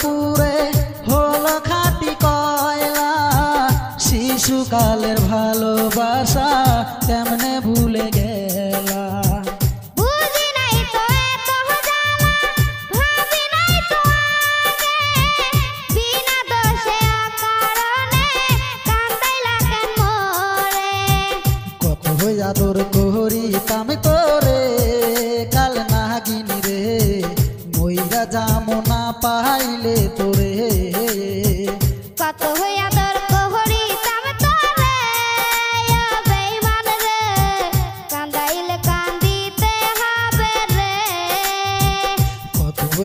পুরে হলো খাঁটি কয়লা। শিশুকালের ভালোবাসা কেমনে ভুলে গেলা। আদর করিতাম তোরে কাল নাগিনী রে, মইরা যামো না পাইলে তোরে। কত